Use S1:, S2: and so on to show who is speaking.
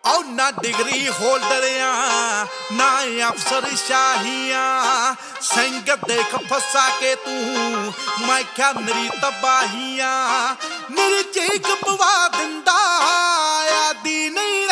S1: ਔ ਨਾ ਡਿਗਰੀ ਹੋਲਡਰਿਆਂ ਨਾ ਅਫਸਰ ਸ਼ਾਹੀਆਂ ਸੰਗਤ ਦੇਖ ਫਸਾ ਕੇ ਤੂੰ ਮੈਂ ਕਿਹਾ ਮੇਰੀ ਤਬਾਹੀਆਂ ਮੇਰੀ ਚੀਕ ਪਵਾ ਦਿੰਦਾ ਆਦੀ ਨਹੀਂ